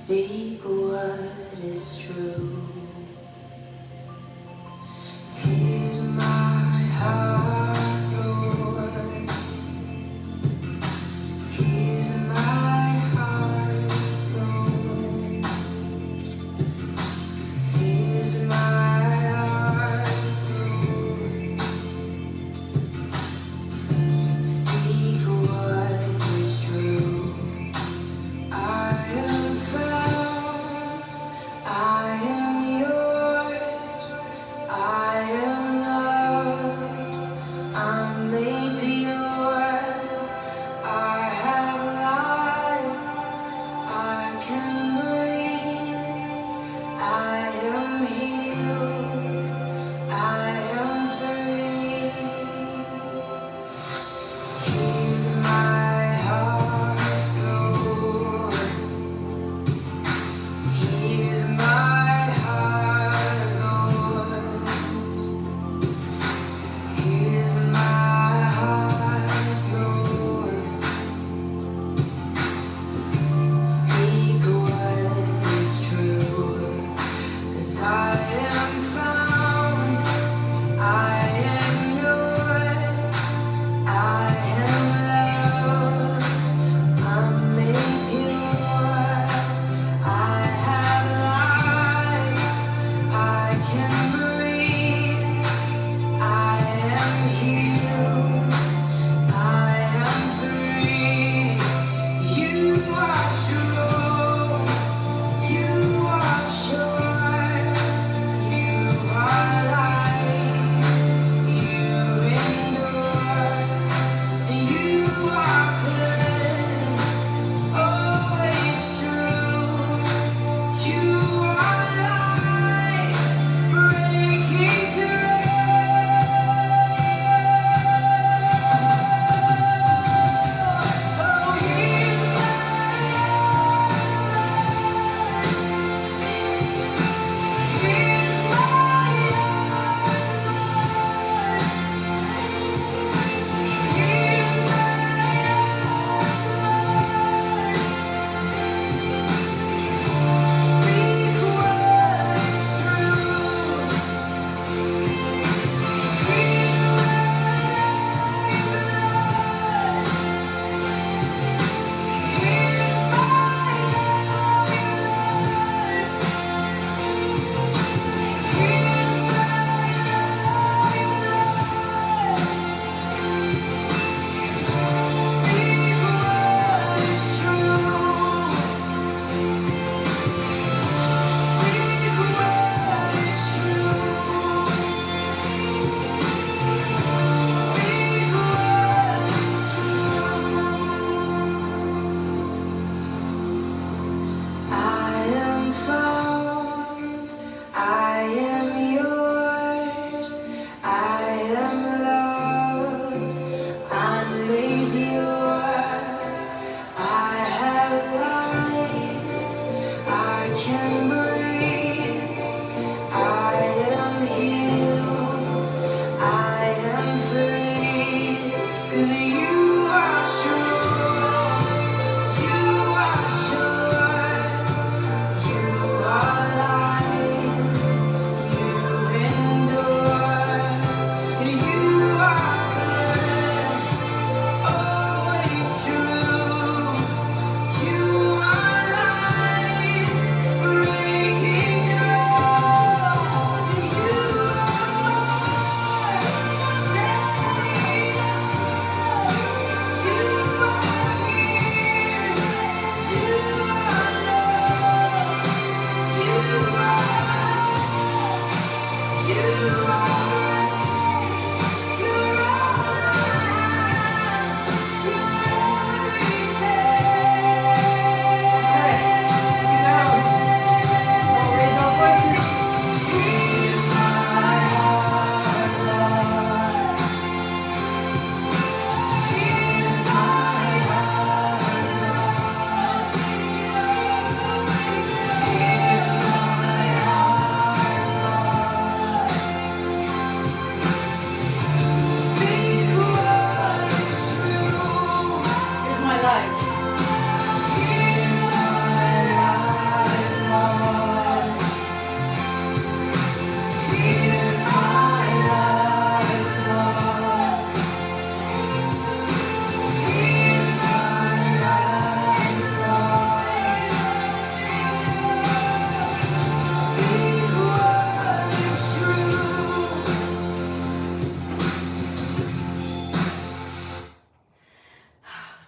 Speak what is true. Here's my heart, Lord. Here's my heart, Lord. Here's my heart, Lord. Speak what is true. I am found. I am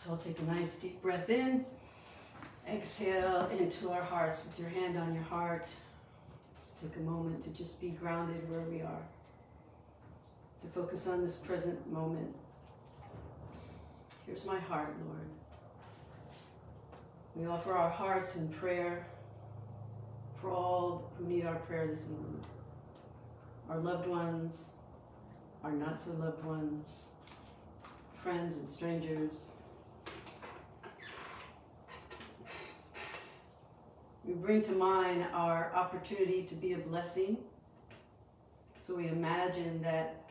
So we'll take a nice deep breath in. Exhale into our hearts with your hand on your heart. Let's take a moment to just be grounded where we are. To focus on this present moment. Here's my heart, Lord. We offer our hearts in prayer for all who need our prayer this moment. Our loved ones, our not so loved ones, friends and strangers. We bring to mind our opportunity to be a blessing. So we imagine that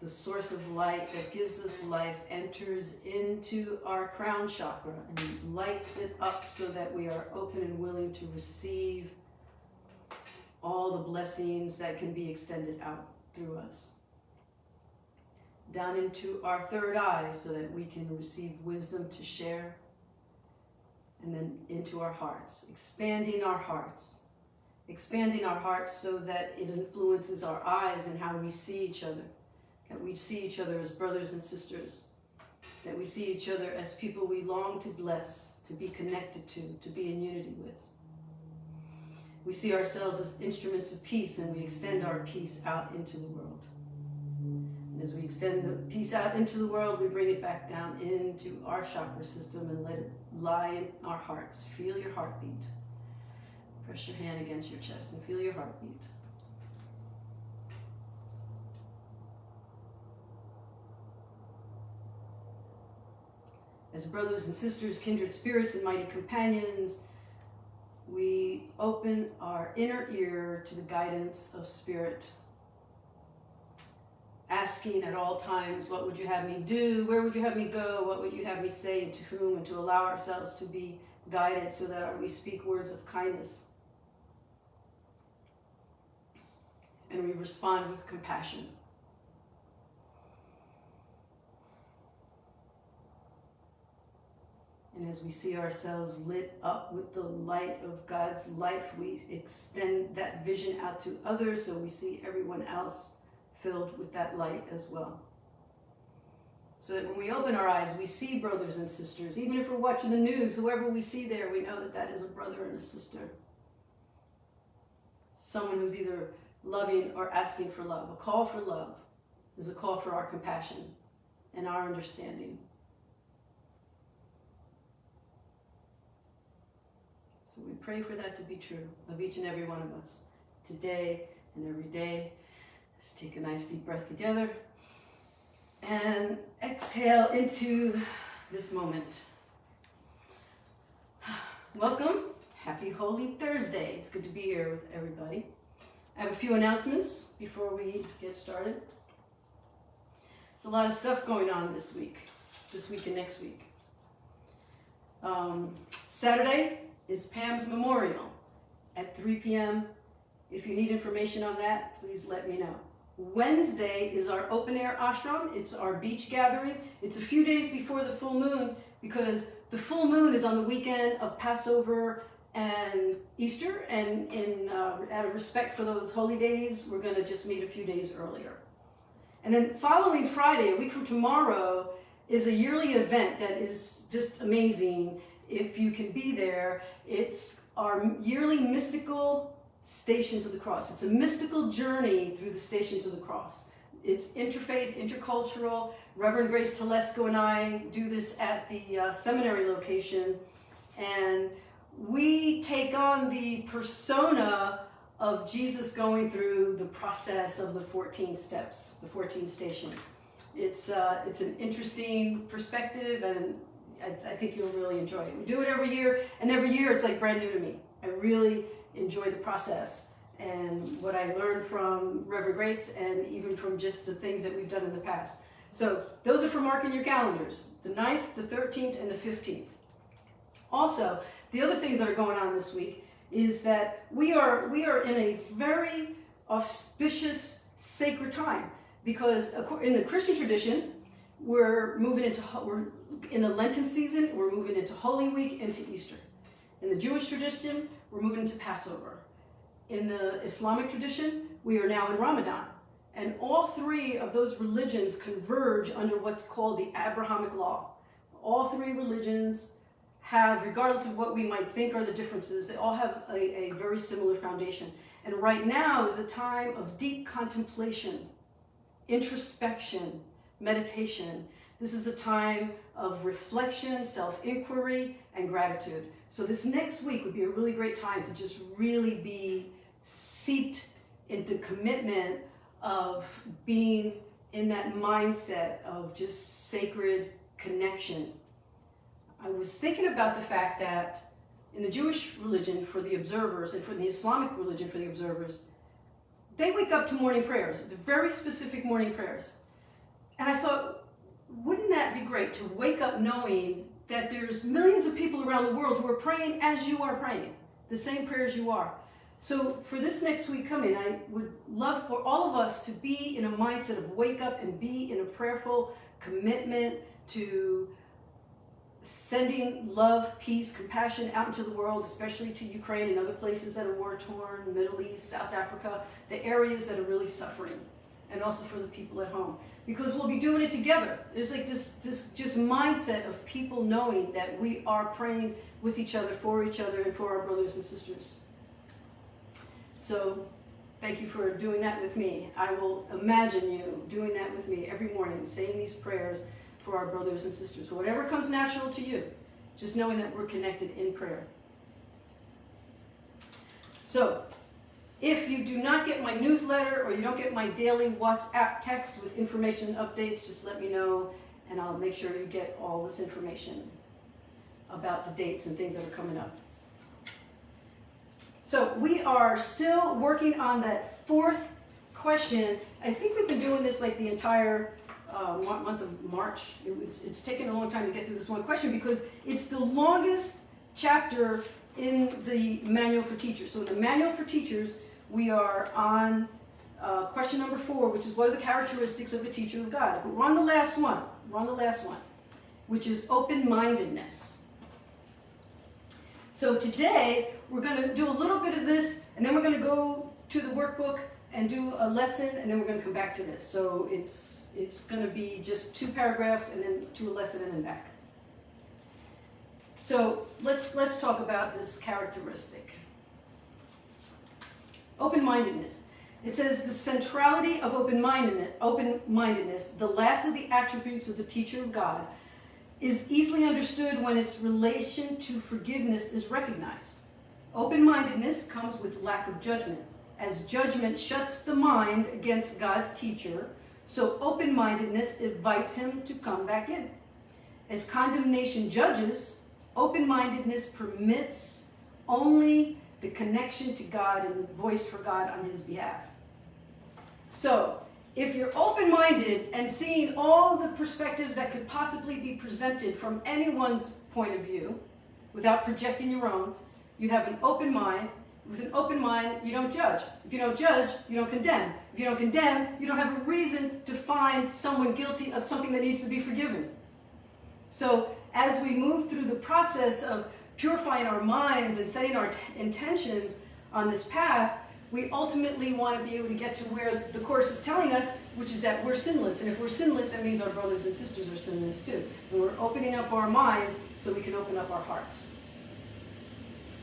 the source of light that gives us life enters into our crown chakra and lights it up so that we are open and willing to receive all the blessings that can be extended out through us. Down into our third eye so that we can receive wisdom to share. And then into our hearts, expanding our hearts so that it influences our eyes and how we see each other. That we see each other as brothers and sisters. That we see each other as people we long to bless, to be connected to be in unity with. We see ourselves as instruments of peace, and we extend our peace out into the world. And as we extend the peace out into the world, we bring it back down into our chakra system and let it lie in our hearts. Feel your heartbeat. Press your hand against your chest and feel your heartbeat. As brothers and sisters, kindred spirits, and mighty companions, we open our inner ear to the guidance of Spirit, asking at all times, what would you have me do? Where would you have me go? What would you have me say, and to whom? And to allow ourselves to be guided so that we speak words of kindness. And we respond with compassion. And as we see ourselves lit up with the light of God's life, we extend that vision out to others so we see everyone else filled with that light as well. So that when we open our eyes, we see brothers and sisters. Even if we're watching the news, whoever we see there, we know that that is a brother and a sister. Someone who's either loving or asking for love. A call for love is a call for our compassion and our understanding. So we pray for that to be true of each and every one of us today and every day. Let's take a nice deep breath together and exhale into this moment. Welcome. Happy Holy Thursday. It's good to be here with everybody. I have a few announcements before we get started. There's a lot of stuff going on this week and next week. Saturday is Pam's Memorial at 3 p.m. If you need information on that, please let me know. Wednesday is our open air ashram. It's our beach gathering. It's a few days before the full moon because the full moon is on the weekend of Passover and Easter, and out of respect for those holy days, we're going to just meet a few days earlier. And then following Friday, a week from tomorrow, is a yearly event that is just amazing. If you can be there, it's our yearly mystical Stations of the Cross. It's a mystical journey through the Stations of the Cross. It's interfaith, intercultural. Reverend Grace Telesco and I do this at the seminary location, and we take on the persona of Jesus going through the process of the 14 steps, the 14 stations. It's an interesting perspective, and I think you'll really enjoy it. We do it every year, and every year it's like brand new to me. I really enjoy the process and what I learned from Reverend Grace and even from just the things that we've done in the past. So those are for marking your calendars, the 9th, the 13th, and the 15th. Also, the other things that are going on this week is that we are in a very auspicious, sacred time, because in the Christian tradition, we're in the Lenten season, we're moving into Holy Week, into Easter. In the Jewish tradition, we're moving into Passover. In the Islamic tradition, we are now in Ramadan. And all three of those religions converge under what's called the Abrahamic law. All three religions have, regardless of what we might think are the differences, they all have a very similar foundation. And right now is a time of deep contemplation, introspection, meditation. This is a time of reflection, self-inquiry, and gratitude. So this next week would be a really great time to just really be seeped into commitment of being in that mindset of just sacred connection. I was thinking about the fact that in the Jewish religion for the observers and for the Islamic religion for the observers, they wake up to morning prayers, the very specific morning prayers. And I thought, wouldn't that be great to wake up knowing that there's millions of people around the world who are praying as you are praying, the same prayers you are. So for this next week coming, I would love for all of us to be in a mindset of wake up and be in a prayerful commitment to sending love, peace, compassion out into the world, especially to Ukraine and other places that are war-torn, Middle East, South Africa, the areas that are really suffering, and also for the people at home. Because we'll be doing it together. There's like this just mindset of people knowing that we are praying with each other, for each other, and for our brothers and sisters. So thank you for doing that with me. I will imagine you doing that with me every morning, saying these prayers for our brothers and sisters. Whatever comes natural to you, just knowing that we're connected in prayer. So, if you do not get my newsletter or you don't get my daily WhatsApp text with information updates, just let me know and I'll make sure you get all this information about the dates and things that are coming up. So we are still working on that fourth question. I think we've been doing this like the entire month of March. It's taken a long time to get through this one question because it's the longest chapter in the Manual for Teachers. So in the Manual for Teachers, we are on question number 4, which is what are the characteristics of a teacher of God? But we're on the last one. Which is open-mindedness. So today, we're going to do a little bit of this, and then we're going to go to the workbook and do a lesson, and then we're going to come back to this. So it's going to be just 2 paragraphs, and then to a lesson, and then back. So let's talk about this characteristic. Open-mindedness. It says the centrality of open-mindedness, the last of the attributes of the teacher of God, is easily understood when its relation to forgiveness is recognized. Open-mindedness comes with lack of judgment. As judgment shuts the mind against God's teacher, so open-mindedness invites him to come back in. As condemnation judges, open-mindedness permits only the connection to God and the voice for God on his behalf. So, if you're open-minded and seeing all the perspectives that could possibly be presented from anyone's point of view, without projecting your own, you have an open mind. With an open mind, you don't judge. If you don't judge, you don't condemn. If you don't condemn, you don't have a reason to find someone guilty of something that needs to be forgiven. So, as we move through the process of purifying our minds and setting our intentions on this path, we ultimately want to be able to get to where the Course is telling us, which is that we're sinless. And if we're sinless, that means our brothers and sisters are sinless too. And we're opening up our minds so we can open up our hearts.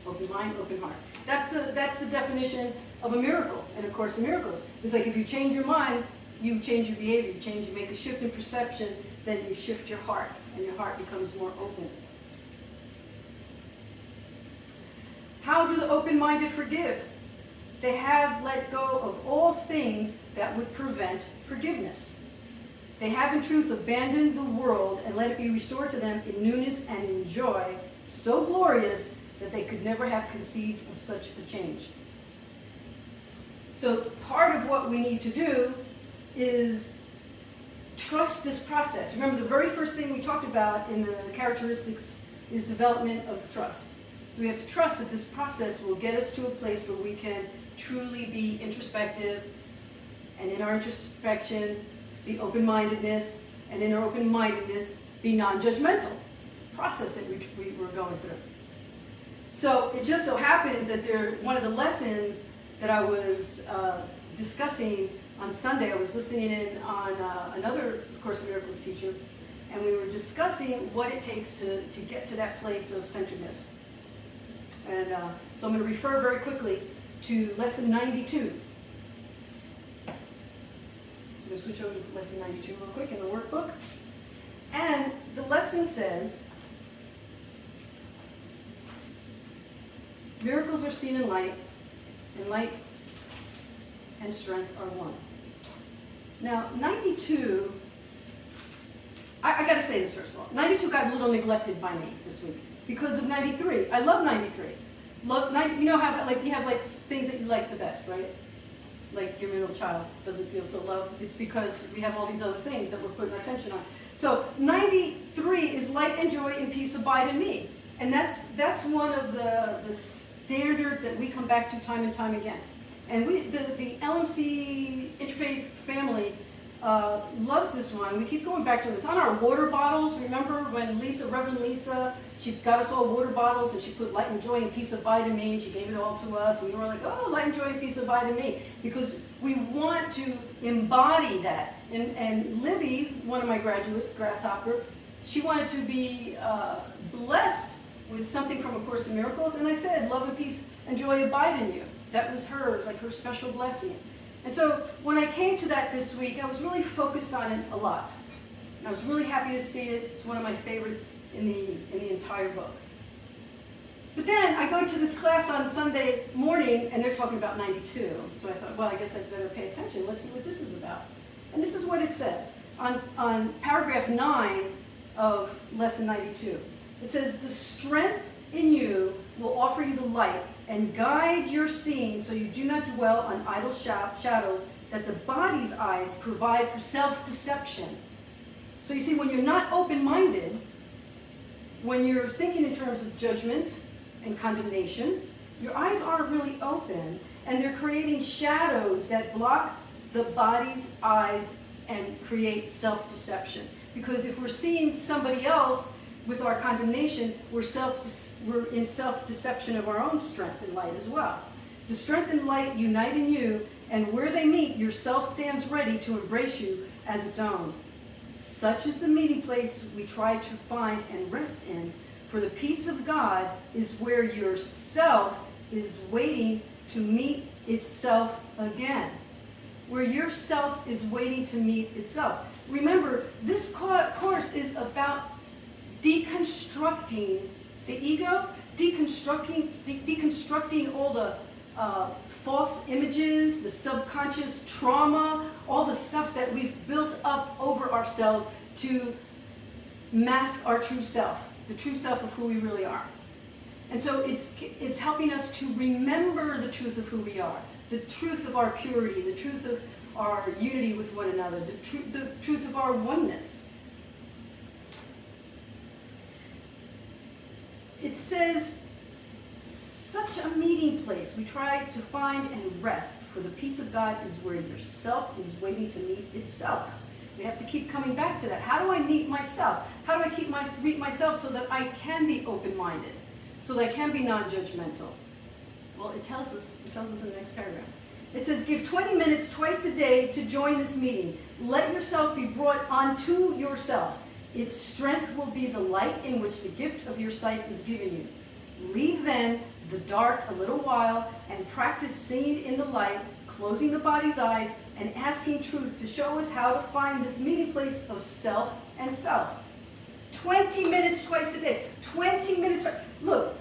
Open mind, open heart. That's the definition of a miracle in A Course in Miracles. It's like if you change your mind, you change your behavior. You make a shift in perception, then you shift your heart, and your heart becomes more open. How do the open-minded forgive? They have let go of all things that would prevent forgiveness. They have in truth abandoned the world and let it be restored to them in newness and in joy, so glorious that they could never have conceived of such a change. So part of what we need to do is trust this process. Remember, the very first thing we talked about in the characteristics is development of trust. So we have to trust that this process will get us to a place where we can truly be introspective, and in our introspection, be open-mindedness, and in our open-mindedness, be non-judgmental. It's a process that we're going through. So it just so happens that one of the lessons that I was discussing on Sunday, I was listening in on another Course in Miracles teacher, and we were discussing what it takes to get to that place of centeredness. And so I'm going to refer very quickly to lesson 92. I'm going to switch over to lesson 92 real quick in the workbook. And the lesson says, miracles are seen in light, and light and strength are one. Now, 92, I got to say this first of all. 92 got a little neglected by me this week because of 93. I love 93. You know how like you have like things that you like the best, right? Like your middle child doesn't feel so loved. It's because we have all these other things that we're putting attention on. So 93 is light and joy and peace abide in me. And that's one of the standards that we come back to time and time again. And the LMC Interfaith family loves this one. We keep going back to it. It's on our water bottles. Remember when Reverend Lisa, she got us all water bottles and she put light and joy and peace abide in me, and she gave it all to us, and we were like, oh, light and joy and peace abide in me, because we want to embody that. And Libby, one of my graduates, Grasshopper, she wanted to be blessed with something from A Course in Miracles, and I said, love and peace and joy abide in you. That was hers, like her special blessing. And so when I came to that this week, I was really focused on it a lot. And I was really happy to see it. It's one of my favorite in the entire book. But then I go to this class on Sunday morning, and they're talking about 92. So I thought, well, I guess I'd better pay attention. Let's see what this is about. And this is what it says on paragraph 9 of lesson 92. It says, the strength in you will offer you the light and guide your seeing so you do not dwell on idle shadows that the body's eyes provide for self-deception. So you see, when you're not open-minded, when you're thinking in terms of judgment and condemnation, your eyes aren't really open, and they're creating shadows that block the body's eyes and create self-deception. Because if we're seeing somebody else with our condemnation, we're in self-deception of our own strength and light as well. The strength and light unite in you, and where they meet, your self stands ready to embrace you as its own. Such is the meeting place we try to find and rest in, for the peace of God is where your self is waiting to meet itself again. Where your self is waiting to meet itself. Remember, this course is about deconstructing the ego, deconstructing all the false images, the subconscious trauma, all the stuff that we've built up over ourselves to mask our true self, the true self of who we really are. And so it's helping us to remember the truth of who we are, the truth of our purity, the truth of our unity with one another, the truth of our oneness. It says, such a meeting place we try to find and rest, for the peace of God is where your self is waiting to meet itself. We have to keep coming back to that. How do I meet myself? How do I meet myself so that I can be open-minded, so that I can be non-judgmental? Well, it tells us in the next paragraph. It says, give 20 minutes twice a day to join this meeting. Let yourself be brought onto yourself. Its strength will be the light in which the gift of your sight is given you. Leave then the dark a little while and practice seeing in the light, closing the body's eyes and asking truth to show us how to find this meeting place of self and self. 20 minutes twice a day. 20 minutes. Look,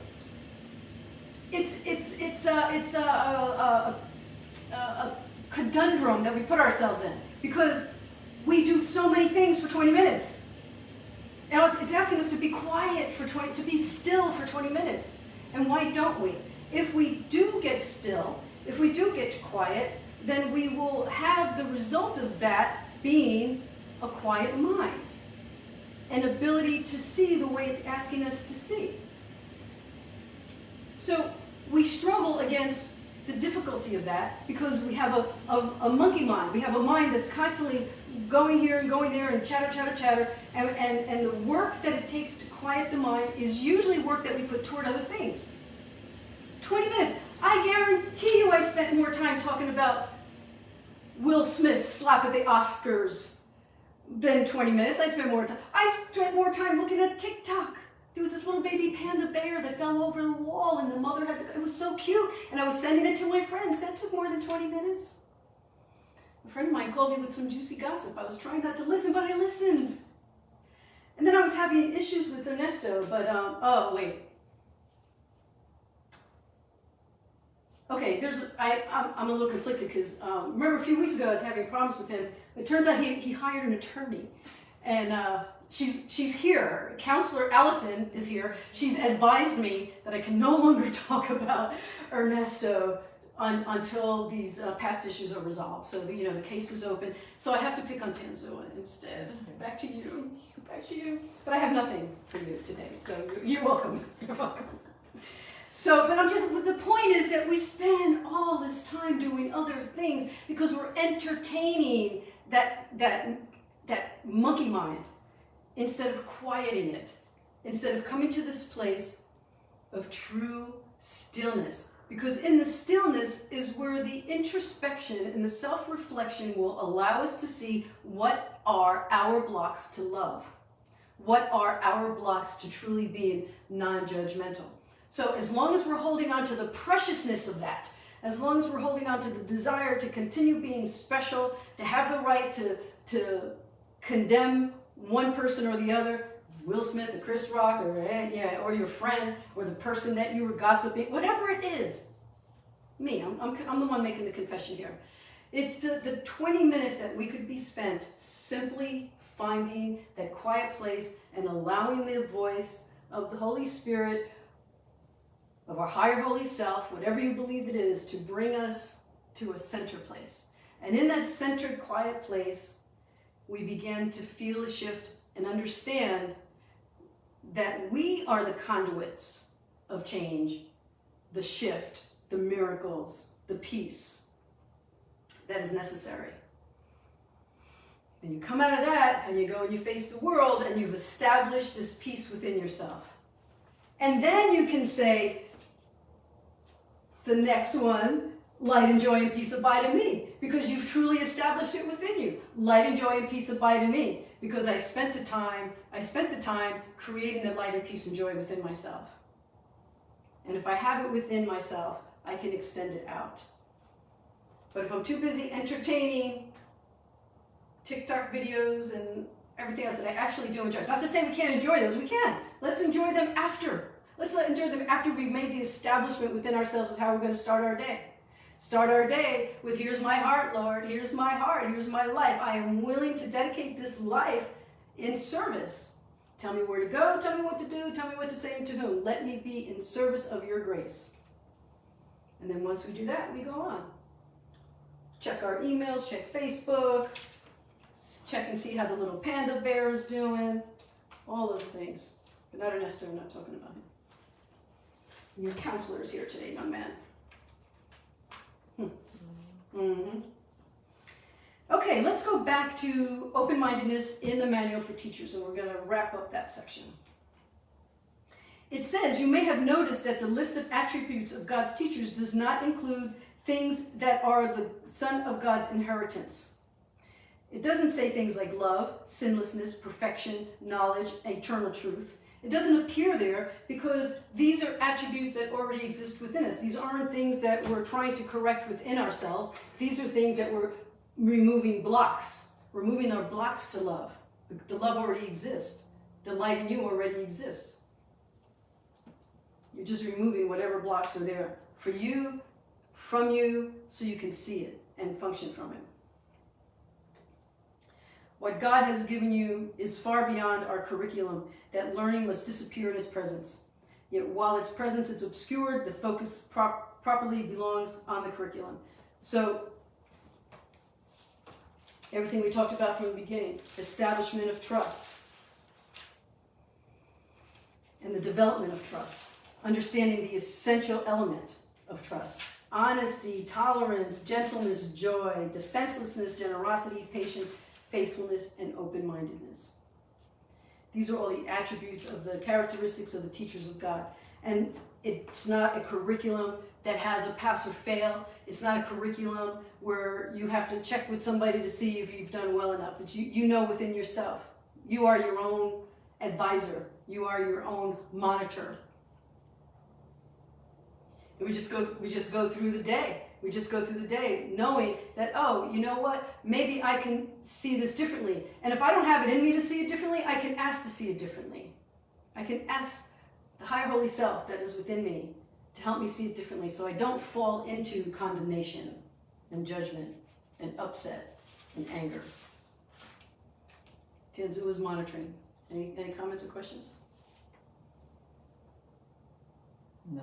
it's a conundrum that we put ourselves in, because we do so many things for 20 minutes. And it's asking us to be quiet to be still for 20 minutes. And why don't we? If we do get still, if we do get quiet, then we will have the result of that being a quiet mind, an ability to see the way it's asking us to see. So we struggle against the difficulty of that because we have a monkey mind. We have a mind that's constantly going here and going there and chatter, chatter, chatter. And the work that it takes to quiet the mind is usually work that we put toward other things. 20 minutes. I guarantee you I spent more time talking about Will Smith's slap at the Oscars than 20 minutes. I spent more time looking at TikTok. There was this little baby panda bear that fell over the wall and the mother had to, it was so cute. And I was sending it to my friends. That took more than 20 minutes. A friend of mine called me with some juicy gossip. I was trying not to listen, but I listened. And then I was having issues with Ernesto, but, oh, wait. Okay, I'm a little conflicted because remember a few weeks ago I was having problems with him. It turns out he hired an attorney. And she's here. Counselor Allison is here. She's advised me that I can no longer talk about Ernesto until these past issues are resolved. So the case is open. So I have to pick on Tanzua instead. Back to you. Back to you. But I have nothing for you today. So you're welcome. You're welcome. So, but the point is that we spend all this time doing other things because we're entertaining that monkey mind instead of quieting it, instead of coming to this place of true stillness. Because in the stillness is where the introspection and the self-reflection will allow us to see what are our blocks to love, what are our blocks to truly being non-judgmental. So as long as we're holding on to the preciousness of that, as long as we're holding on to the desire to continue being special, to have the right to condemn one person or the other, Will Smith or Chris Rock or your friend or the person that you were gossiping, whatever it is, me, I'm the one making the confession here. It's the 20 minutes that we could be spent simply finding that quiet place and allowing the voice of the Holy Spirit, of our higher holy self, whatever you believe it is, to bring us to a center place. And in that centered, quiet place, we begin to feel a shift and understand that we are the conduits of change, the shift, the miracles, the peace that is necessary. And you come out of that and you go and you face the world and you've established this peace within yourself. And then you can say, the next one, light and joy and peace abide in me, because you've truly established it within you. Light and joy and peace abide in me, because I spent the time creating the light and peace and joy within myself. And if I have it within myself, I can extend it out. But if I'm too busy entertaining TikTok videos and everything else that I actually do enjoy, it's not to say we can't enjoy those, we can. Let's enjoy them after. Let's enjoy them after we've made the establishment within ourselves of how we're going to start our day. Start our day with, here's my heart, Lord, here's my heart, here's my life. I am willing to dedicate this life in service. Tell me where to go, tell me what to do, tell me what to say and to whom. Let me be in service of your grace. And then once we do that, we go on. Check our emails, check Facebook, check and see how the little panda bear is doing, all those things. But not Ernesto, I'm not talking about him. Your counselor is here today, young man. Mm-hmm. Okay, let's go back to open-mindedness in the Manual for Teachers, and we're going to wrap up that section. It says, you may have noticed that the list of attributes of God's teachers does not include things that are the Son of God's inheritance. It doesn't say things like love, sinlessness, perfection, knowledge, eternal truth. It doesn't appear there because these are attributes that already exist within us. These aren't things that we're trying to correct within ourselves. These are things that we're removing blocks. We're moving our blocks to love. The love already exists. The light in you already exists. You're just removing whatever blocks are there for you, from you, so you can see it and function from it. What God has given you is far beyond our curriculum, that learning must disappear in its presence. Yet while its presence is obscured, the focus properly belongs on the curriculum. So everything we talked about from the beginning, establishment of trust and the development of trust, understanding the essential element of trust, honesty, tolerance, gentleness, joy, defenselessness, generosity, patience, faithfulness, and open-mindedness. These are all the attributes of the characteristics of the teachers of God. And it's not a curriculum that has a pass or fail. It's not a curriculum where you have to check with somebody to see if you've done well enough. But you know within yourself. You are your own advisor. You are your own monitor. And we just go through the day. We just go through the day knowing that, oh, you know what? Maybe I can see this differently. And if I don't have it in me to see it differently, I can ask to see it differently. I can ask the higher holy self that is within me to help me see it differently so I don't fall into condemnation and judgment and upset and anger. Tianzu is monitoring. Any comments or questions? No.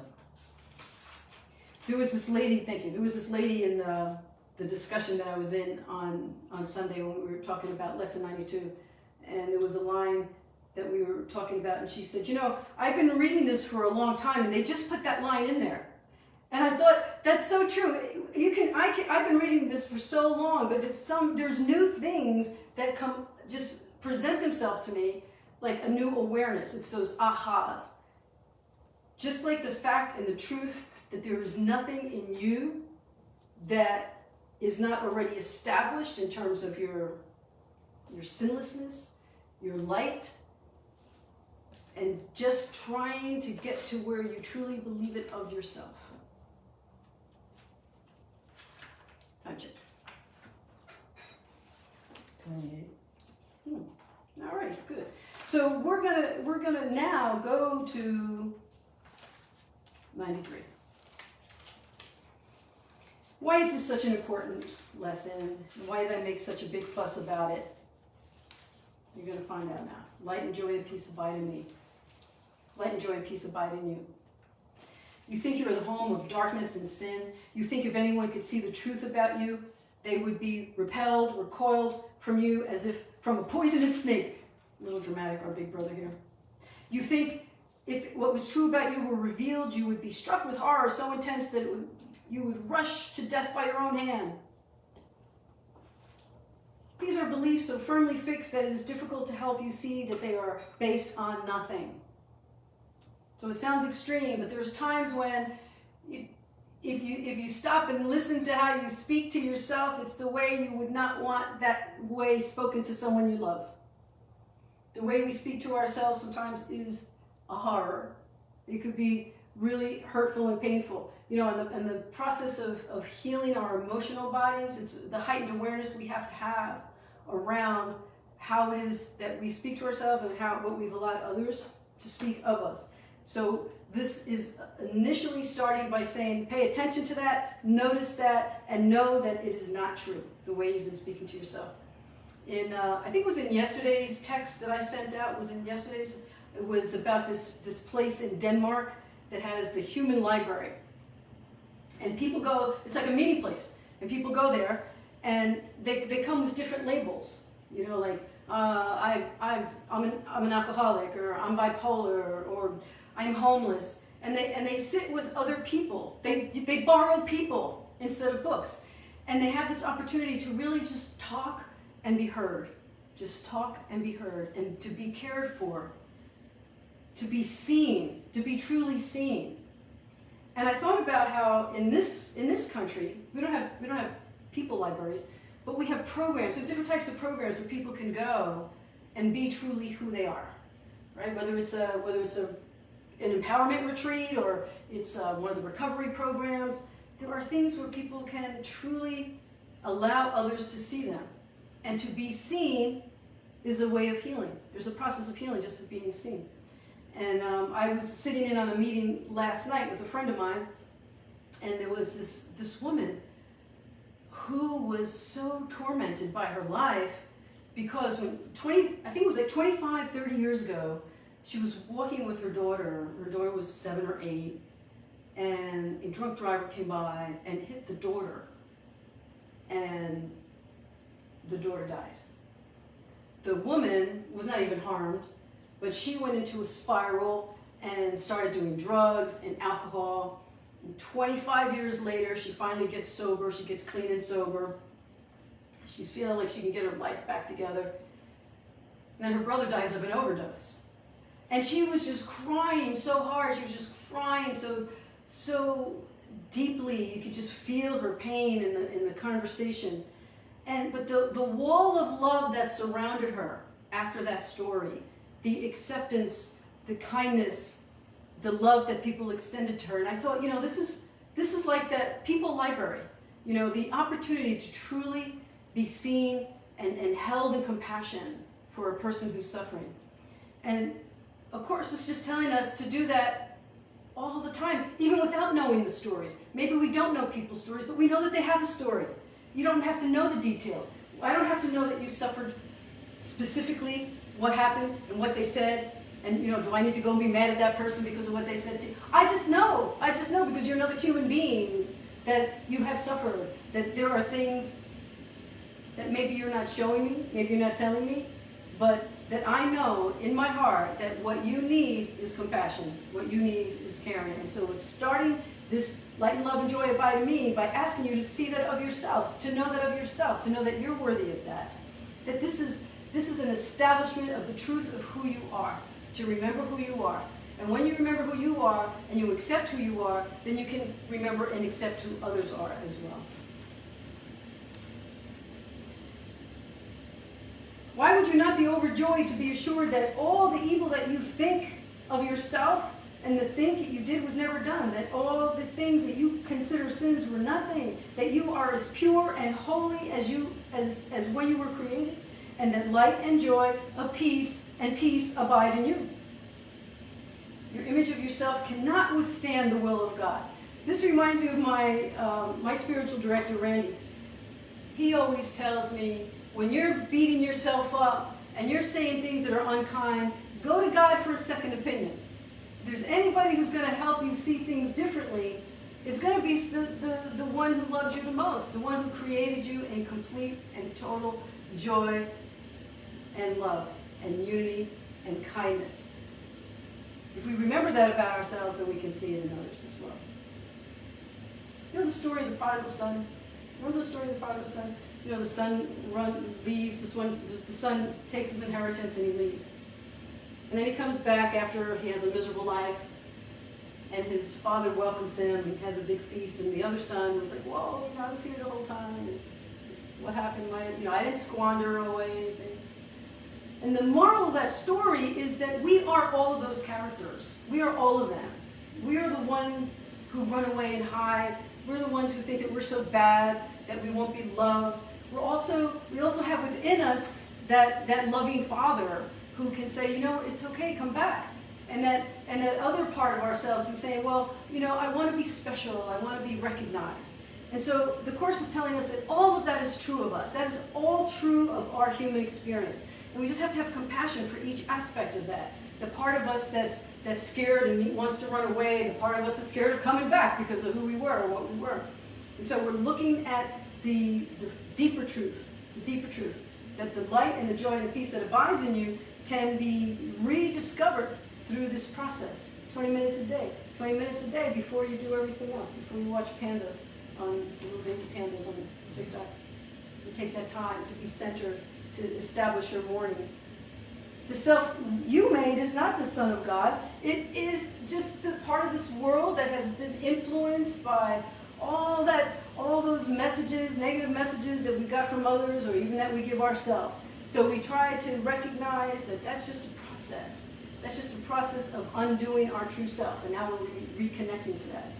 There was this lady, thank you, there was this lady in the discussion that I was in on Sunday when we were talking about Lesson 92, and there was a line that we were talking about, and she said, you know, I've been reading this for a long time, and they just put that line in there. And I thought, that's so true. I've been reading this for so long, but there's new things that just present themselves to me, like a new awareness. It's those ahas. Just like the fact and the truth that there is nothing in you that is not already established in terms of your sinlessness, your light, and just trying to get to where you truly believe it of yourself. Time check. 28. All right, good. So we're gonna now go to 93. Why is this such an important lesson? Why did I make such a big fuss about it? You're going to find out now. Light and joy and peace abide in me. Light and joy and peace abide in you. You think you're the home of darkness and sin. You think if anyone could see the truth about you, they would be repelled, recoiled from you as if from a poisonous snake. A little dramatic, our big brother here. You think if what was true about you were revealed, you would be struck with horror so intense that you would rush to death by your own hand. These are beliefs so firmly fixed that it is difficult to help you see that they are based on nothing. So it sounds extreme, but there's times when if you stop and listen to how you speak to yourself, it's the way you would not want that way spoken to someone you love. The way we speak to ourselves sometimes is a horror. It could be really hurtful and painful. You know, and the process of healing our emotional bodies, it's the heightened awareness we have to have around how it is that we speak to ourselves and what we've allowed others to speak of us. So this is initially starting by saying, pay attention to that, notice that, and know that it is not true, the way you've been speaking to yourself. I think it was in yesterday's text that I sent out, it was about this place in Denmark that has the human library. And people go, it's like a meeting place, and people go there, and they come with different labels, you know, like I'm an alcoholic, or I'm bipolar, or I'm homeless, and they sit with other people. They borrow people instead of books, and they have this opportunity to really just talk and be heard, just talk and be heard, and to be cared for, to be seen, to be truly seen. And I thought about how in this country we don't have people libraries, but we have programs. We have different types of programs where people can go and be truly who they are, right? Whether it's an empowerment retreat or it's one of the recovery programs, there are things where people can truly allow others to see them, and to be seen is a way of healing. There's a process of healing just for being seen. And I was sitting in on a meeting last night with a friend of mine, and there was this woman who was so tormented by her life because I think it was like 25, 30 years ago, she was walking with her daughter. Her daughter was 7 or 8, and a drunk driver came by and hit the daughter, and the daughter died. The woman was not even harmed, but she went into a spiral and started doing drugs and alcohol. And 25 years later, she finally gets sober. She gets clean and sober. She's feeling like she can get her life back together. And then her brother dies of an overdose. And she was just crying so hard. She was just crying so deeply. You could just feel her pain in the conversation. But the wall of love that surrounded her after that story, the acceptance, the kindness, the love that people extended to her. And I thought, this is like that people library. The opportunity to truly be seen and held in compassion for a person who's suffering. And of course, it's just telling us to do that all the time, even without knowing the stories. Maybe we don't know people's stories, but we know that they have a story. You don't have to know the details. I don't have to know that you suffered specifically what happened and what they said. And, do I need to go and be mad at that person because of what they said to you? I just know because you're another human being that you have suffered, that there are things that maybe you're not showing me, maybe you're not telling me, but that I know in my heart that what you need is compassion, what you need is caring. And so it's starting this light and love and joy abide in me by asking you to see that of yourself, to know that of yourself, to know that you're worthy of that. That this is an establishment of the truth of who you are, to remember who you are. And when you remember who you are and you accept who you are, then you can remember and accept who others are as well. Why would you not be overjoyed to be assured that all the evil that you think of yourself and the thing that you did was never done, that all the things that you consider sins were nothing, that you are as pure and holy as when you were created, and that light and joy of peace and peace abide in you? Your image of yourself cannot withstand the will of God. This reminds me of my spiritual director, Randy. He always tells me, when you're beating yourself up and you're saying things that are unkind, go to God for a second opinion. If there's anybody who's going to help you see things differently, it's going to be the one who loves you the most, the one who created you in complete and total joy and love and unity and kindness. If we remember that about ourselves, then we can see it in others as well. You know the story of the prodigal son? Remember the story of the prodigal son? The son leaves. The son takes his inheritance and he leaves. And then he comes back after he has a miserable life, and his father welcomes him and has a big feast. And the other son was like, "Whoa, I was here the whole time. And what happened? I didn't squander away anything." And the moral of that story is that we are all of those characters. We are all of them. We are the ones who run away and hide. We're the ones who think that we're so bad that we won't be loved. We also have within us that loving Father who can say, it's okay, come back. And that other part of ourselves who's saying, well, I want to be special, I want to be recognized. And so the Course is telling us that all of that is true of us. That is all true of our human experience. And we just have to have compassion for each aspect of that. The part of us that's scared and wants to run away, the part of us that's scared of coming back because of who we were and what we were. And so we're looking at the deeper truth, that the light and the joy and the peace that abides in you can be rediscovered through this process. 20 minutes a day before you do everything else, before you watch Panda on little baby pandas on TikTok. You take that time to be centered, to establish your morning. The self you made is not the Son of God. It is just a part of this world that has been influenced by all those messages, negative messages that we got from others or even that we give ourselves. So we try to recognize that that's just a process. That's just a process of undoing our true self, and now we're reconnecting to that.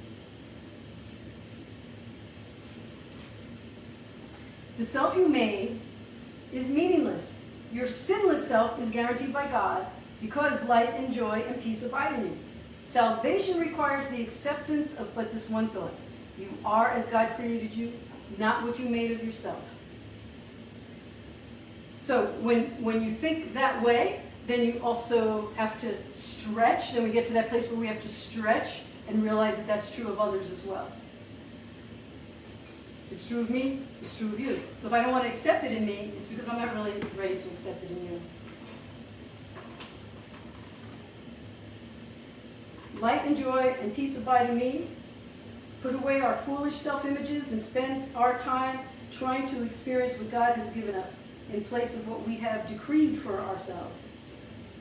The self you made is meaningless. Your sinless self is guaranteed by God because light and joy and peace abide in you. Salvation requires the acceptance of but this one thought. You are as God created you, not what you made of yourself. So when you think that way, then you also have to stretch. Then we get to that place where we have to stretch and realize that that's true of others as well. If it's true of me, it's true of you. So if I don't want to accept it in me, it's because I'm not really ready to accept it in you. Light and joy and peace abide in me. Put away our foolish self-images and spend our time trying to experience what God has given us. in place of what we have decreed for ourselves.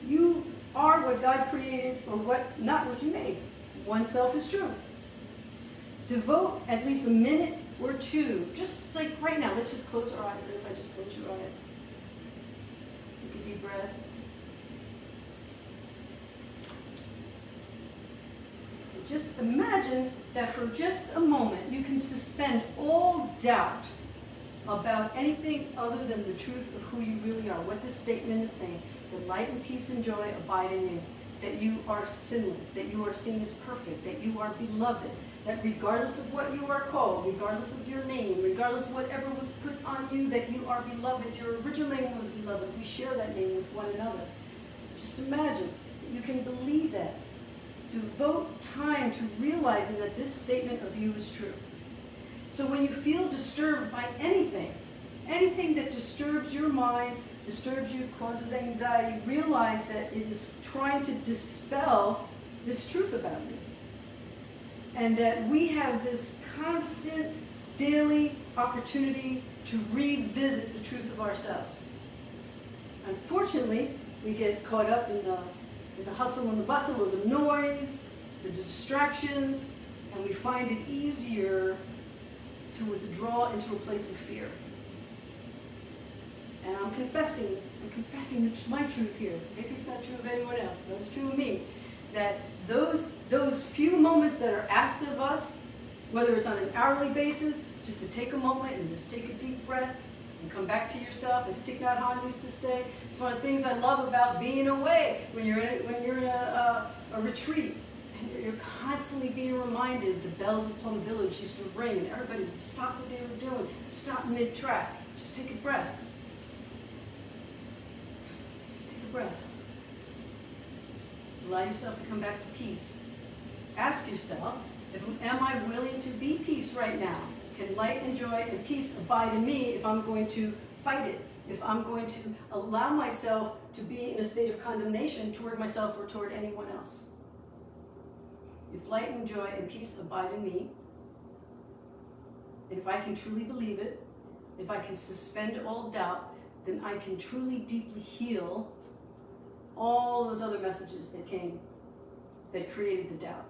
You are what God created, or not what you made. One self is true. Devote at least a minute or two, just like right now. Let's just close our eyes. Everybody just close your eyes. Take a deep breath. And just imagine that for just a moment you can suspend all doubt about anything other than the truth of who you really are, what this statement is saying, that light and peace and joy abide in you, that you are sinless, that you are seen as perfect, that you are beloved, that regardless of what you are called, regardless of your name, regardless of whatever was put on you, that you are beloved. Your original name was beloved. We share that name with one another. Just imagine that you can believe that. Devote time to realizing that this statement of you is true. So when you feel disturbed by anything that disturbs your mind, disturbs you, causes anxiety, realize that it is trying to dispel this truth about you. And that we have this constant, daily opportunity to revisit the truth of ourselves. Unfortunately, we get caught up in the hustle and the bustle of the noise, the distractions, and we find it easier to withdraw into a place of fear. And I'm confessing my truth here. Maybe it's not true of anyone else, but it's true of me. That those few moments that are asked of us, whether it's on an hourly basis, just to take a moment and just take a deep breath and come back to yourself, as Thich Nhat Hanh used to say. It's one of the things I love about being away when you're in a retreat. And you're constantly being reminded the bells of Plum Village used to ring and everybody would stop what they were doing, stop mid-track, just take a breath. Just take a breath. Allow yourself to come back to peace. Ask yourself, am I willing to be peace right now? Can light and joy and peace abide in me if I'm going to fight it? If I'm going to allow myself to be in a state of condemnation toward myself or toward anyone else? If light and joy and peace abide in me, and if I can truly believe it, if I can suspend all doubt, then I can truly deeply heal all those other messages that came, that created the doubt,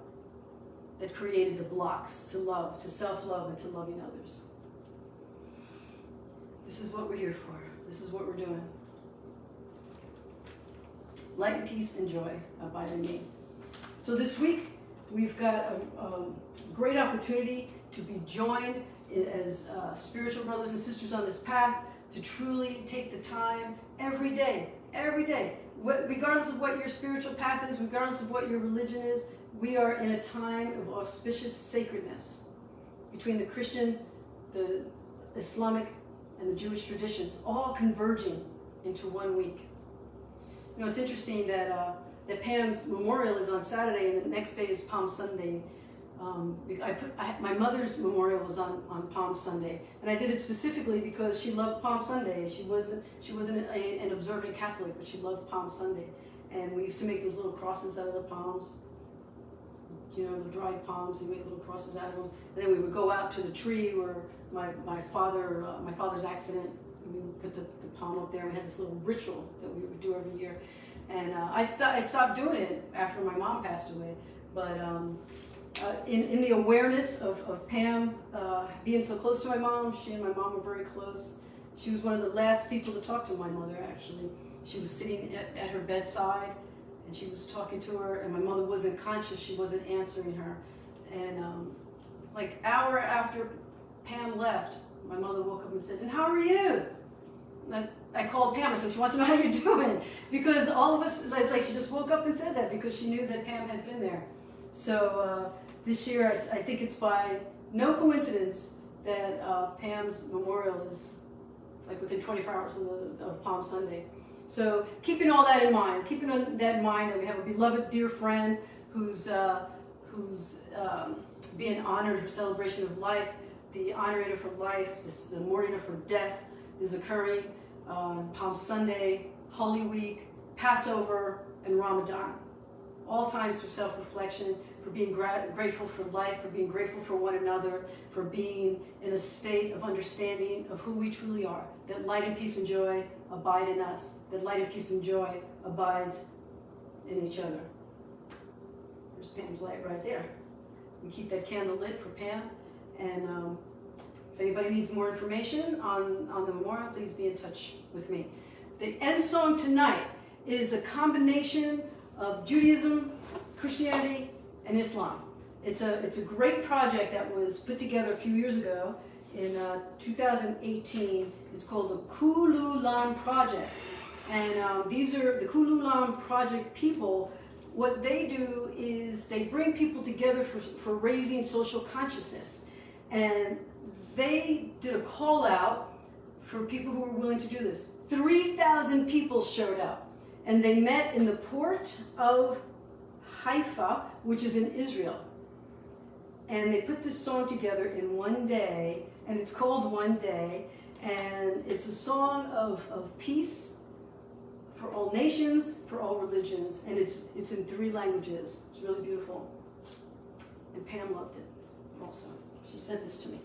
that created the blocks to love, to self-love, and to loving others. This is what we're here for. This is what we're doing. Light and peace and joy abide in me. So this week, we've got a great opportunity to be joined as spiritual brothers and sisters on this path, to truly take the time every day, regardless of what your spiritual path is, regardless of what your religion is, we are in a time of auspicious sacredness between the Christian, the Islamic, and the Jewish traditions, all converging into 1 week. You know, it's interesting that Pam's memorial is on Saturday and the next day is Palm Sunday. My mother's memorial was on Palm Sunday, and I did it specifically because she loved Palm Sunday. She wasn't an observant Catholic, but she loved Palm Sunday, and we used to make those little crosses out of the palms. You know, the dried palms. We make little crosses out of them, and then we would go out to the tree where my father's accident. We would put the palm up there. We had this little ritual that we would do every year, and I stopped doing it after my mom passed away, but. In the awareness of Pam being so close to my mom, she and my mom were very close. She was one of the last people to talk to my mother, actually. She was sitting at her bedside, and she was talking to her, and my mother wasn't conscious. She wasn't answering her. And like hour after Pam left, my mother woke up and said, "And how are you?" And I called Pam. I said, "She wants to know how you're doing," because all of us, like she just woke up and said that because she knew that Pam had been there. So this year, I think it's by no coincidence that Pam's memorial is like within 24 hours of Palm Sunday. So keeping all that in mind, that we have a beloved dear friend who's being honored, her celebration of life, the honoring of her life, the mourning of her death is occurring on Palm Sunday, Holy Week, Passover, and Ramadan. all times for self-reflection, for being grateful for life, for being grateful for one another, for being in a state of understanding of who we truly are. That light and peace and joy abide in us. That light and peace and joy abides in each other. There's Pam's light right there. We keep that candle lit for Pam. And if anybody needs more information on the memorial, please be in touch with me. The end song tonight is a combination of Judaism, Christianity, and Islam. It's a great project that was put together a few years ago in 2018. It's called the Kululam Project. And these are the Kululam Project people. What they do is they bring people together for raising social consciousness. And they did a call out for people who were willing to do this. 3,000 people showed up. And they met in the port of Haifa, which is in Israel. And they put this song together in one day, and it's called One Day. And it's a song of peace for all nations, for all religions, and it's in 3 languages. It's really beautiful. And Pam loved it also. She sent this to me.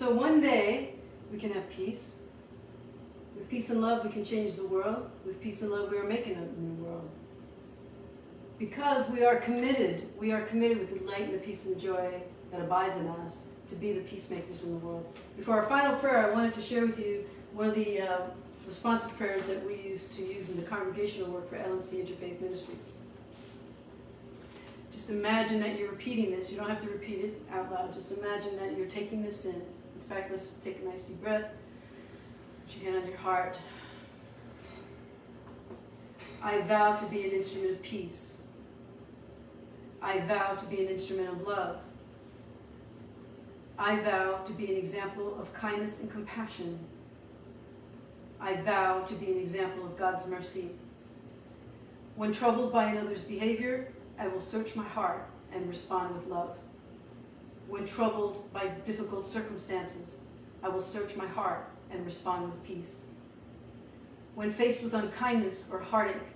So one day we can have peace. With peace and love, we can change the world. With peace and love, we are making a new world. Because we are committed with the light and the peace and the joy that abides in us to be the peacemakers in the world. Before our final prayer, I wanted to share with you one of the responsive prayers that we used to use in the congregational work for LMC Interfaith Ministries. Just imagine that you're repeating this. You don't have to repeat it out loud. Just imagine that you're taking this in. In fact, let's take a nice deep breath. Put your hand on your heart. I vow to be an instrument of peace. I vow to be an instrument of love. I vow to be an example of kindness and compassion. I vow to be an example of God's mercy. When troubled by another's behavior, I will search my heart and respond with love. When troubled by difficult circumstances, I will search my heart and respond with peace. When faced with unkindness or heartache,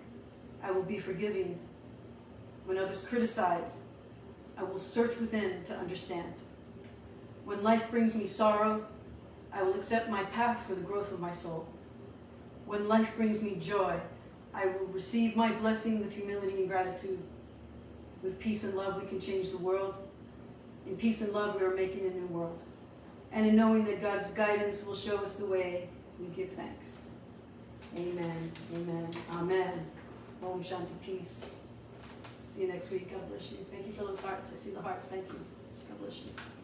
I will be forgiving. When others criticize, I will search within to understand. When life brings me sorrow, I will accept my path for the growth of my soul. When life brings me joy, I will receive my blessing with humility and gratitude. With peace and love, we can change the world. In peace and love, we are making a new world. And in knowing that God's guidance will show us the way, we give thanks. Amen, amen, amen. Om Shanti, peace. See you next week. God bless you. Thank you for those hearts. I see the hearts. Thank you. God bless you.